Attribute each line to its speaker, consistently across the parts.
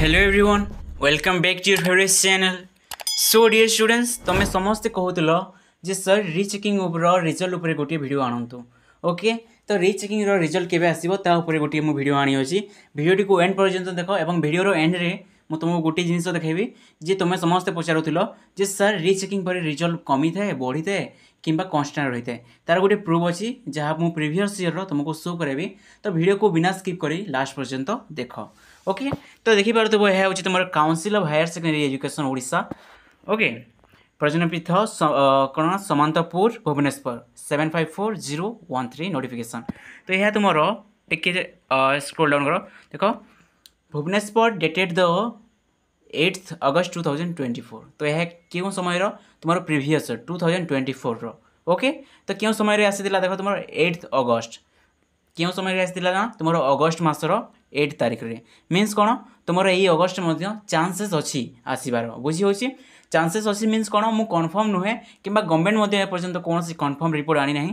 Speaker 1: Hello everyone welcome back to your favourite channel. So dear students तुम्हें समस्ते कहूल जे सर रिचेकिंग रिजल्ट उपर गोटे वीडियो आणतु। ओके तो रिचेकिंग रिजल्ट केबे आसीबो ता उपर गोटे मु वीडियो आनी अछि। वीडियोटी को एंड पर्यंत देख एवं वीडियो एंड रे मु तुमको गोटे जिनिस देखेबी जे तुम्हें समस्ते पचारुथिलो जे सर रिचेकिंग पर रिजल्ट कमी थाए बढ़ी थाए किंबा कांस्टेंट रही थाए तार गोटे प्रूफ अच्छी जहाँ मु प्रीवियस ईयर तुमको शो करेबी। तो वीडियो को बिना स्किप करी लास्ट पर्यंत देख। ओके तो देखिपो यह हूँ तुम council of higher secondary education Odisha. Okay प्रजन पीठ कौन समांतपुर भुवनेश्वर 754013 नोटिफिकेशन। तो यह तुम टिके स्क्रोल डाउन कर देख भुवनेश्वर डेटेड द 8 अगस्त 2024। तो यह क्यों समय तुम प्रीवियस 2024 ओके तो क्यों समय आसीला देख तुम 8 अगस्त क्यों समय आसीला ना तुम अगस्त मासर 8 तारिख रे मीन्स कौन तुम यही अगस्त चांसेस अच्छी आसबार बुझी हो चांसेस अच्छी मीन्स कौन मु कन्फर्म नुहे कि गवर्नमेंट एपर्यंत कौन कन्फर्म रिपोर्ट आनी ना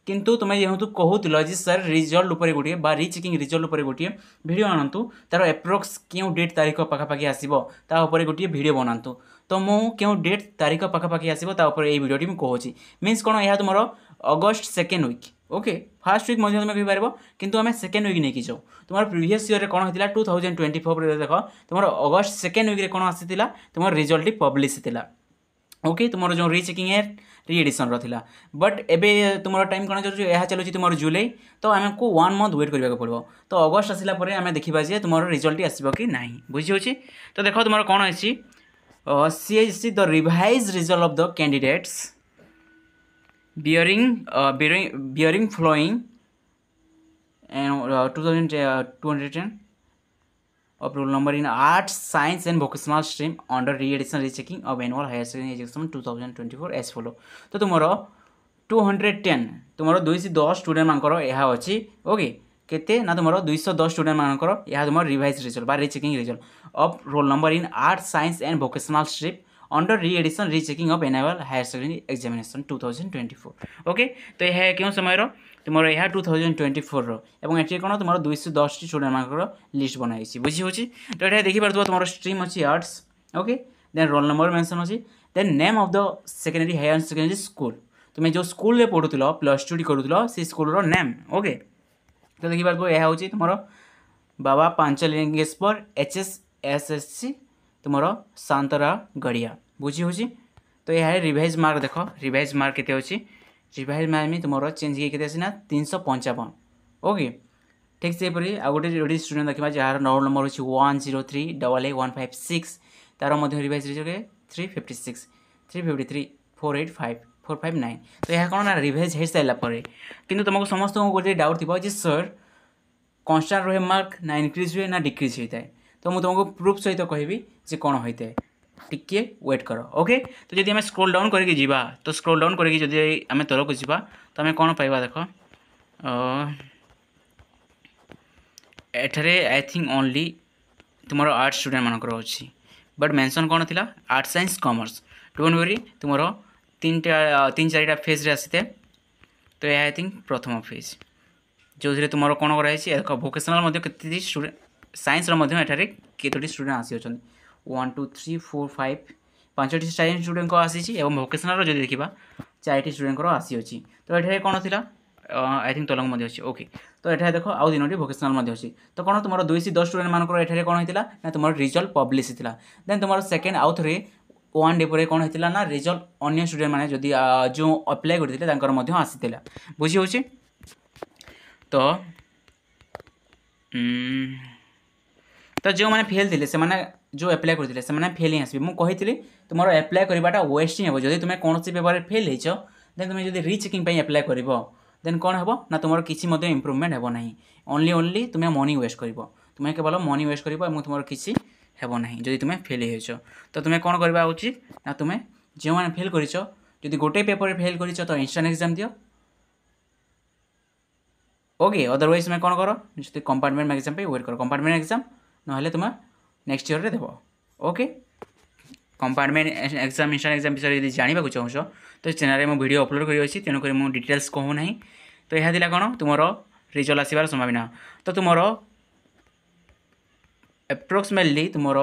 Speaker 1: किंतु तुम्हें जेहतु कहूल जे सर रिजल्ट उपर गोटे रिचेकिंग रिजल्ट उपर गोटे वीडियो आणतु तार एप्रोक्स क्यों डेट तारीख पाखापाखि आसो तापर गोटे वीडियो बनातु। तो मु क्यों डेट तारीख पाखापाखि आसो तापर ये वीडियोटी मुझे मीन्स कौन यह तुम अगस्त second week okay first week तुम कहीपर किंतु आम सेकेंड वीक नहीं जाऊ तुम प्रीवियस ईयर कौन होता 2024 देख तुम अगस्त सेकेंड वीक कौन आसाला तुम रिजल्ट पब्लिश होता। ओके तुम जो रिचेकिंग रिएडिशन रहा बट एबे तुम टाइम कौन चलुँ तुम जुलाई तो आमको 1 मंथ वेट करने पड़ो। तो अगस्त आसला आम देखा जे तुम रिजल्ट आसो कि ना बुझी होची। तो देख तुम कौन अच्छी see the revise result of the candidates bearing flowing and 2210 of roll number in arts science and vocational stream under re-edition rechecking of annual higher secondary education 2024 as follow। तो तुमरो 210 तुमरो 210 स्टूडेंट मानकर यह अच्छी ओके केते ना तुमरो 210 student मानकर यह तुम revise result बा rechecking result of roll number in arts science and vocational stream under re-addition rechecking of annual higher secondary examination 2024। Okay तो यह क्यों समय तुम यह 2024 एवं ये कौन तुम 210 स्टूडेंट मान लिस्ट बनाई बुझी हो। तो ये देखिए तुम स्ट्रीम अच्छी arts okay then roll number mention अच्छी then name of the secondary higher secondary school तुम्हें जो स्कूल पढ़ुल प्लस टू करूल से स्कूल नेम ओके। तो देखिए यह हूँ तुम बाबा पांचलिंगेश्वर HSSSC तुम सांतरा गड़िया बुझी हो। तो यह रिवाइज मार्क देख रिवाइज मार्क केते अच्छी रिवाइज मार्क में तुम चेंज के 355 ओके ठीक से आ गोटे स्टूडेंट देखा जार रोल नंबर अच्छी 103888156 तार रिवाइज रिजल्ट 356 353 485 459। तो यह कौन ना रिवाइज हो सारापर कि तुमको समस्त गोटे डाउट थी सर कन्स्टांट रहे मार्क ना इनक्रिज हुए ना डिक्रिज होता है। तो मुझे तुमको प्रूफ सहित कहबी जे कौन होता है टिके वेट कर ओके। तो जब आम स्क्रोल डाउन करके जीवा तो स्क्रोल डाउन करके जब आम तलक जीवा तो आम कौन पाइबा देख एठारे आई थिंक ओनली तुम आर्ट्स स्टूडेंट मानकर अच्छी बट मेंशन कौन थी arts science commerce don't worry तुम तीन चारिटा फेज रे आसी थे। तो यह आई थिंक प्रथम फेज जो तुम कौन कराई देख भोकेशनाल के स्टूडेंट साइंस एठारे केतोटी स्टूडेंट आसी अच्छा 1 2 3 4 5 5टी साइंस स्टूडेंट को आसी और भोकेशनाल जो देखा 4टी स्टूडेंट को आसी अच्छी। तो ये कौन थी आई थिंक तलंग अच्छी ओके। तो ये देख आउ 3टी भोकेशनाल अच्छी। तो कौन तुम 210 स्टूडेंट मानक ये कौन होता ना तुम रिजल्ट पब्लिश होता देन तुम सेकेंड आउ थे 1 डे पर कौन होता ना रिजल्ट अन्य स्टूडेंट मैंने जदि जो अप्लाई करते आसी बुझी हो। तो जो मैंने फेल थे से जो अप्लाई करते से फेल ही आसबे मुझे तुम अप्लाई करवाटा वेस्ट ही हे जब तुम्हें कौन पेपर फेल हो देन तुम्हें जब रिचेकिंग अप्लाई कर देन कौन हे ना तुम किसी इम्प्रूवमेंट हे ना ओनली तुम्हें मनी वेस्ट कर तुम्हें केवल मनी वेस्ट कर तुम किसी हे ना जब तुम्हें फेल हो। तो तुम्हें कौन करवा उचित ना तुम्हें जो मैंने फेल कर गोटे पेपर फेल कर तो इंस्टांट एग्जाम दियो ओके अदरवाइज तुम्हें कौन कर जो कंपार्टमेंट एग्जाम पे वेट कर कंपार्टमेंट एग्जाम ना तुम्हें नेक्स्ट ईयर देव okay. Compartment exam instant exam विषय यदि जानवा चाहो तो चैनल में वीडियो अपलोड कर तेणुक मुझे डिटेल्स कहूना। तो यह कौन तुम रिजल्ट आसबार संभावना। तो तुम एप्रोक्सीमेटली तुमर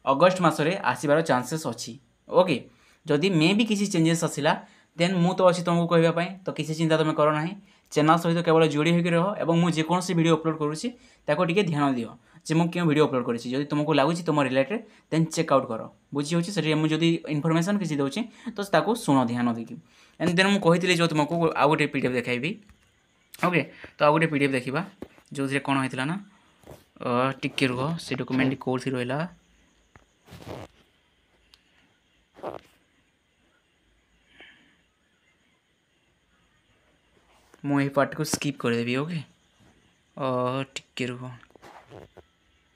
Speaker 1: अगस्ट मसरे आसबार चान्सेस अच्छी ओके जदि मे भी किसी चेंजेस आसला देन मु तो अच्छी तुमको कहवाई तो किसी चिंता तुम कर ना चैनल सहित केवल जोड़ी होकर रह और मुझे जेकोसी वीडियो अपलोड करुँची टे ध्यान दियो जे मुझे क्यों वीडियो अपलोड करी जब तुमको लगुच तुम रिलेटेड देन चेकआउट कर बुझी हो मुझे इनफर्मेशन किसी दूसरी तो ताको शुण ध्यान देकी एंड देन मुझे जो तुमको आउ गोटे पीडीएफ देखाइबी ओके तो आउ गोटे पीडीएफ देखा जो कौन होता ना टिके रुह से डॉक्यूमेंट कौन थी रहा मुझे पार्ट को स्किप करदेवी ओके टिके रुह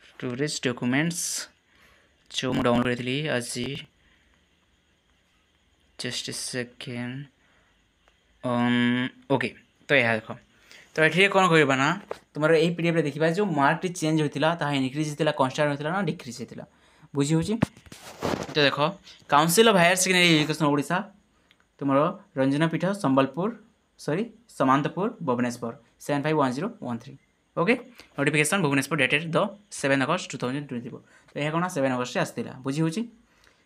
Speaker 1: स्टोरेज डॉक्यूमेंट्स जो मुझे डाउनलोड करी आज जस्ट सेकेंड ओके तो यह देख तो ये कौन करवा ना तुम यही पीडीएफ देखा जो मार्क चेंज होता इनक्रीज होता कन्स्टांट होता ना डिक्रीज होता बुझी हो तो देख Council of higher secondary education Odisha तुम रंजना पीठ Sambalpur sorry Samantapur Bhubaneswar 751013 okay notification Bhubaneswar dated the 7 August 2024 तो यह कौन 7 अगस्त आसला बुझी हो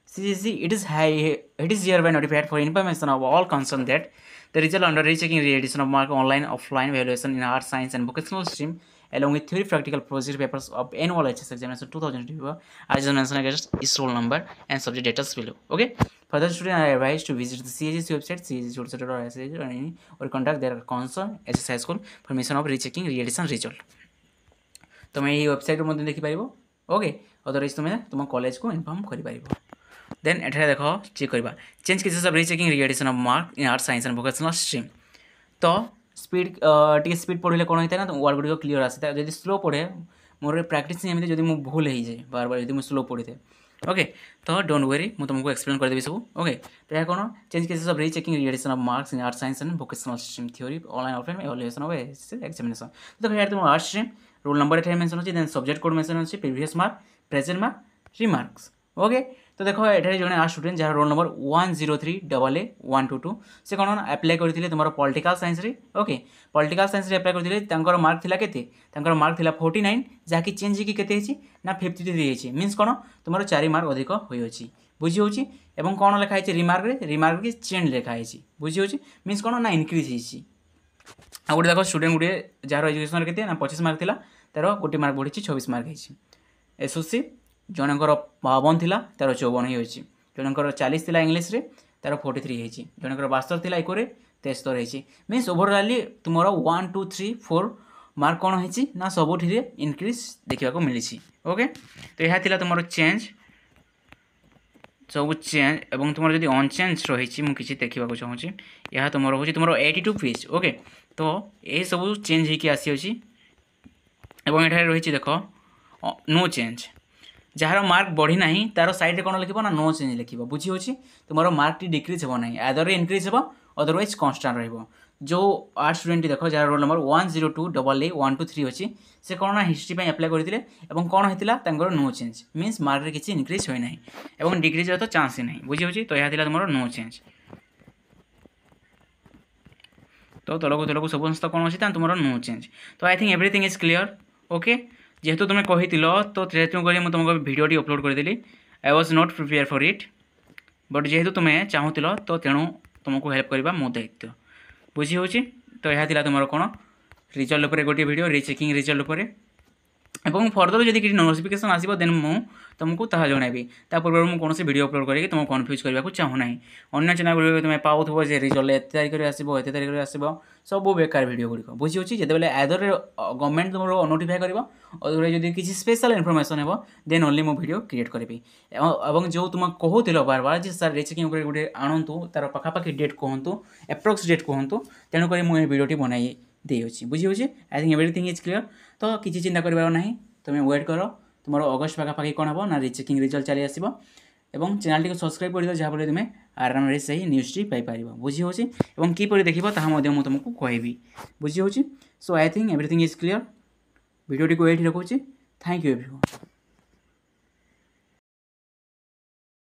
Speaker 1: CCC it is hereby notified for information of all concerned that the result under rechecking re-edition of mark online offline evaluation in art science and vocational stream along with theory practical procedure papers of annual HS examination 2024 as mentioned against is roll number and subject data below okay further students are advised to visit the CAGC website CAGC or contact their concerned SS high school for information of rechecking re-edition result तुम ये website मध्य देखिपार okay otherwise तुम्हें तुम college को inform कर then एठारे देख check करवा change cases of rechecking re-addition of mark in art science and vocational stream तो स्पीड टी स्पीड पढ़ले कौन होता है ना वर्ड गुड़िक क्लीयर आसता है जब स्लो पढ़े मोर प्रैक्टिस एमती जब मुझे भूल हो जाए बार बार जब स्लो पढ़ी थे ओके तो डोंट वरी मुझे तुमको एक्सप्लेन करदेवी सब ओके तो यह कौन change cases of rechecking re-addition of marks in art science and vocational stream theory online offline evaluation of examination तो यार तुम आर्ट स्ट्रीम रोल नंबर एट मेंशन अच्छी देन सब्जेक्ट कोड मेंशन अच्छी previous mark present mark remarks okay तो देखो ये जड़े आ स्टूडेंट जहाँ रोल नंबर 103AA122 से कौन अप्लाई करते तुम पॉलिटिकल साइंस रे ओके पॉलिटिकल साइंस रे अप्लाई करते मार्क थिला केते मार्क थिला 49 जहाँकि चेंज होगी केते ना 53 मीन्स कौन तुम 4 मार्क अधिक होई बुझी हो कौन लिखाई रिमार्क की चेंज लिखाई बुझी हो मीन्स कौन ना इनक्रीज होती आ गोटे देख स्टूडेंट गोटे जार एजुकेशन के ना 25 मार्क था तार गोटे मार्क बढ़ी 26 मार्क होती एसओसी जनकर 52 थी तार 54 हो जनकर 40 थी इंग्लीश रे तार 43 होती जनकर 72 थी इको 73 होती मीन्स ओवरअली तुम 1 2 3 4 मार्क कौन होती ना सबुठी इनक्रीज देखा मिली ओके तो यह थी तुम चेंज सब चेंज और तुम जब अनचेंज रही मुझे देखा चाहूँगी यह तुम हूँ तुम 82 पेज ओके तो ये सब चेंज होकर आसी एठारे रही देख नो चेंज जार मार्क बढ़ी ना तार साइड कौन लिख ना नो चेंज लिख बुझी हो तुम मार्क टी डिक्रीज हो ना आदर इनक्रीज हो अदरवाइज कन्स्टांट रही जो आर्ट स्टूडेंट देख जार रोल नंबर 102AA123 अच्छी से कौन ना हिस्ट्री अप्लाई करते कौन होता नो चेंज मीन्स मार्क किसी इनक्रीज होना और डिक्रीज तो चान्स ही ना बुझी हो तो यह तुम नो चेंज तो तलक सब कौन अच्छी तुम नो चेंज तो I think everything is clear okay जेहेतु तुम्हें कही तो मुझे तुमको भिडियोटी अपलोड करदेली I was not prepare for it but जेहेतु तुम्हें चाहूल तो तेणु तुमको हेल्प करवा मो दायित्व बुझी हो तो यह तुम कौन रिजल्ट उपर गोटे वीडियो रीचेकिंग रिजल्ट उपर और फर्दर जब किसी नोटिफिकेशन आसो देन मुझे तुमको ताहा जनइबी पूर्व मुझे कौन वीडियो अपलोड करके तुमको कन्फ्यूज करने को चाहूना अन्य चैनल गुड़िक तुम्हें पाओ जे रिजल्ट एत तारीख आसो एत तारीख आसो सब बेकार वीडियो गुड़िक बुझी हो जितेबाला आदर गवर्नमेंट तुम नोटिफाई कर जब किसी स्पेशल इनफर्मेशन हो देन ओनली मो वीडियो क्रिएट करी और जो तुम कहूल बार बार जे सर रीचेकिंग गोटे आणतु तार पखापाखि डेट कहतु एप्रोक्स डेट कहतु तेणुक मुझे वीडियोटी बनाई देती बुझी हो आई थिंक एवरीथिंग इज क्लीयर तो किसी चिंता कर ना तुम्हें वेट कर तुम अगस्ट पखापाखि कौन हम ना रीचेकिंग रिजल्ट चली आसो और चैनल टी सब्सक्राइब कर जहाँफल तुम्हें आराम से न्यूज़टी पाइपर बुझी हो किपर देख मुझे तुमको कहबी बुझी हो so I think everything is clear video को ये रखुच्छी थैंक यू एवरीवन।